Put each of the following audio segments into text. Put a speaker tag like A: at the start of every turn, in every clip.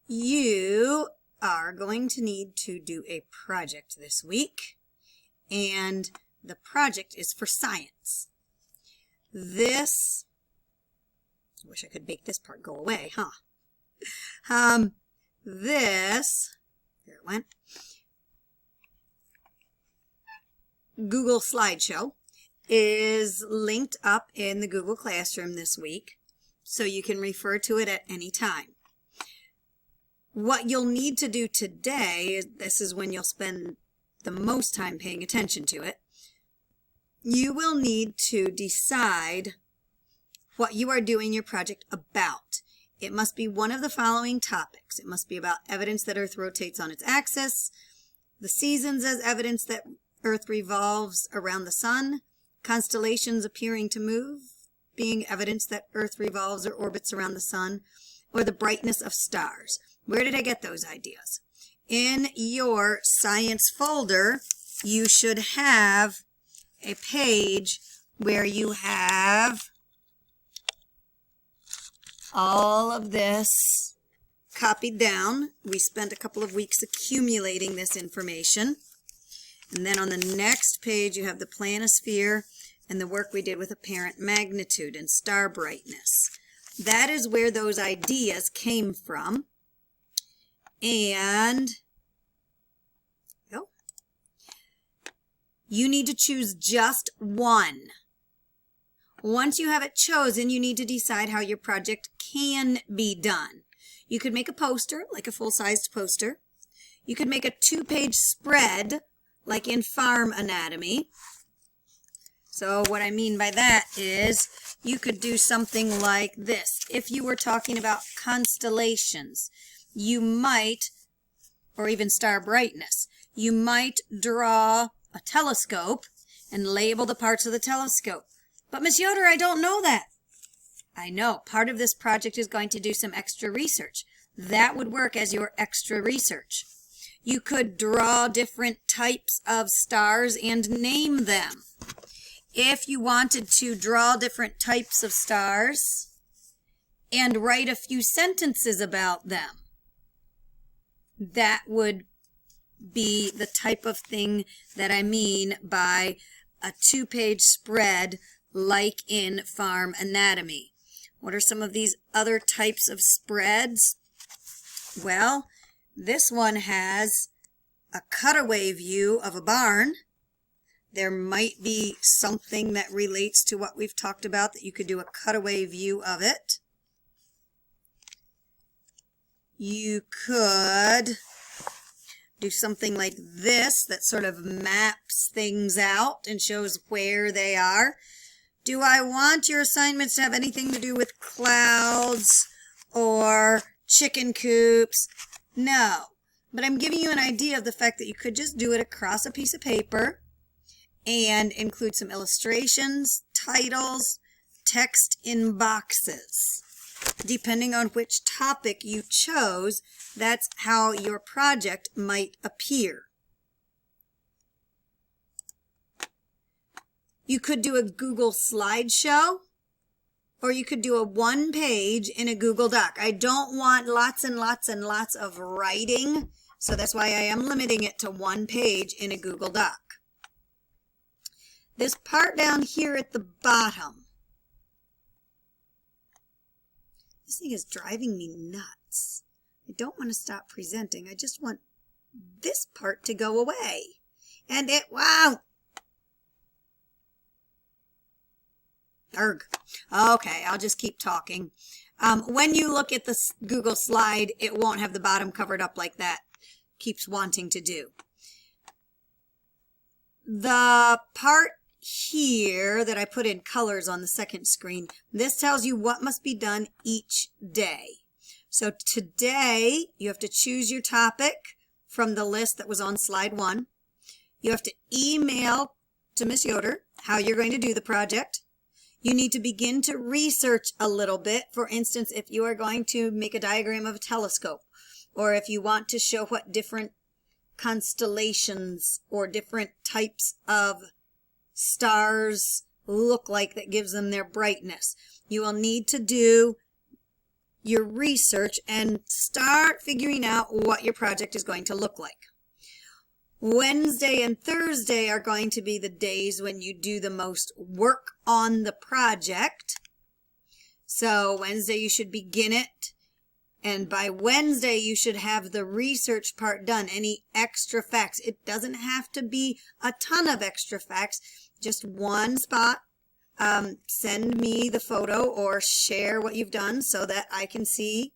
A: You are going to need to do a project this week, and the project is for science. This, I wish I could make this part go away, huh? There it went, Google Slideshow is linked up in the Google Classroom this week, so you can refer to it at any time. What you'll need to do today, this is when you'll spend the most time paying attention to it, you will need to decide what you are doing your project about. It must be one of the following topics. It must be about evidence that Earth rotates on its axis, the seasons as evidence that Earth revolves around the sun, constellations appearing to move, being evidence that Earth revolves or orbits around the sun, or the brightness of stars. Where did I get those ideas? In your science folder, you should have a page where you have all of this copied down. We spent a couple of weeks accumulating this information. And then on the next page, you have the planisphere and the work we did with apparent magnitude and star brightness. That is where those ideas came from. And you need to choose just one. Once you have it chosen, you need to decide how your project can be done. You could make a poster, like a full-sized poster. You could make a 2-page spread, like in farm anatomy. So what I mean by that is you could do something like this. If you were talking about constellations, you might, or even star brightness, you might draw a telescope and label the parts of the telescope. But Miss Yoder, I don't know that. I know. Part of this project is going to do some extra research. That would work as your extra research. You could draw different types of stars and name them. If you wanted to draw different types of stars and write a few sentences about them, that would be the type of thing that I mean by a 2-page spread like in farm anatomy. What are some of these other types of spreads? Well, this one has a cutaway view of a barn. There might be something that relates to what we've talked about that you could do a cutaway view of it. You could do something like this that sort of maps things out and shows where they are. Do I want your assignments to have anything to do with clouds or chicken coops? No. But I'm giving you an idea of the fact that you could just do it across a piece of paper and include some illustrations, titles, text in boxes. Depending on which topic you chose, that's how your project might appear. You could do a Google Slideshow, or you could do a 1-page in a Google Doc. I don't want lots and lots and lots of writing, so that's why I am limiting it to 1 page in a Google Doc. This part down here at the bottom, this thing is driving me nuts. I don't want to stop presenting. I just want this part to go away. And it, wow. Erg. Okay, I'll just keep talking. When you look at the Google slide, it won't have the bottom covered up like that. Keeps wanting to do. The part here that I put in colors on the second screen, this tells you what must be done each day. So today, you have to choose your topic from the list that was on slide 1. You have to email to Miss Yoder how you're going to do the project. You need to begin to research a little bit. For instance, if you are going to make a diagram of a telescope, or if you want to show what different constellations or different types of stars look like that gives them their brightness, you will need to do your research and start figuring out what your project is going to look like. Wednesday and Thursday are going to be the days when you do the most work on the project. So Wednesday you should begin it, and by Wednesday you should have the research part done. Any extra facts, it doesn't have to be a ton of extra facts, just one spot. Send me the photo or share what you've done so that I can see.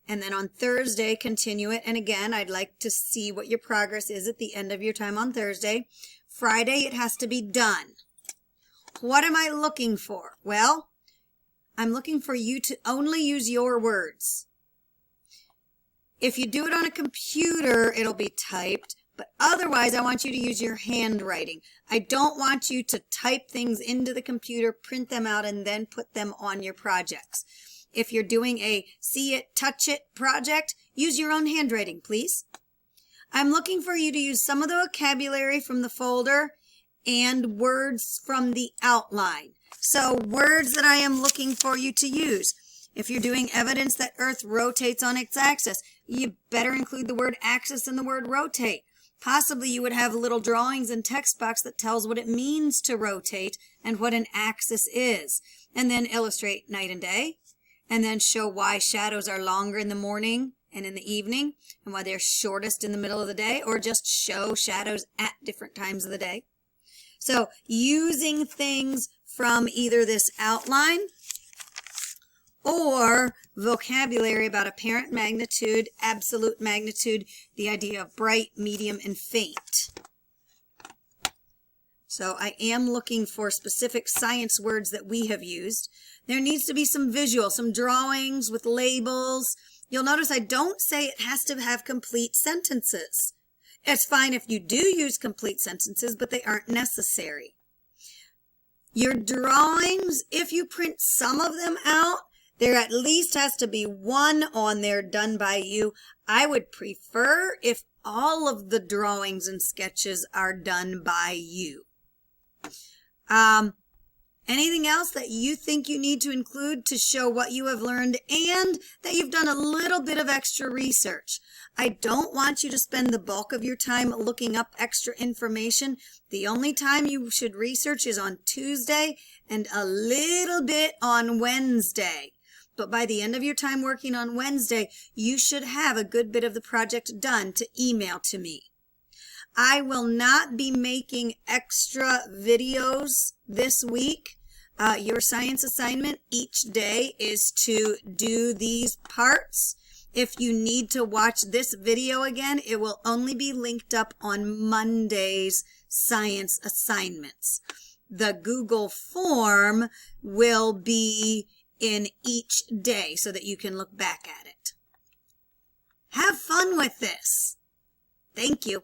A: And then on Thursday, continue it. And again, I'd like to see what your progress is at the end of your time on Thursday. Friday, it has to be done. What am I looking for? Well, I'm looking for you to only use your words. If you do it on a computer, it'll be typed. But otherwise, I want you to use your handwriting. I don't want you to type things into the computer, print them out, and then put them on your projects. If you're doing a see it, touch it project, use your own handwriting, please. I'm looking for you to use some of the vocabulary from the folder and words from the outline. So words that I am looking for you to use. If you're doing evidence that Earth rotates on its axis, you better include the word axis and the word rotate. Possibly you would have little drawings and text box that tells what it means to rotate and what an axis is. And then illustrate night and day. And then show why shadows are longer in the morning and in the evening, and why they're shortest in the middle of the day, or just show shadows at different times of the day. So using things from either this outline or vocabulary about apparent magnitude, absolute magnitude, the idea of bright, medium, and faint. So I am looking for specific science words that we have used. There needs to be some visual, some drawings with labels. You'll notice I don't say it has to have complete sentences. It's fine if you do use complete sentences, but they aren't necessary. Your drawings, if you print some of them out, there at least has to be one on there done by you. I would prefer if all of the drawings and sketches are done by you. Anything else that you think you need to include to show what you have learned and that you've done a little bit of extra research? I don't want you to spend the bulk of your time looking up extra information. The only time you should research is on Tuesday and a little bit on Wednesday. But by the end of your time working on Wednesday, you should have a good bit of the project done to email to me. I will not be making extra videos this week. Your science assignment each day is to do these parts. If you need to watch this video again, it will only be linked up on Monday's science assignments. The Google form will be in each day so that you can look back at it. Have fun with this. Thank you.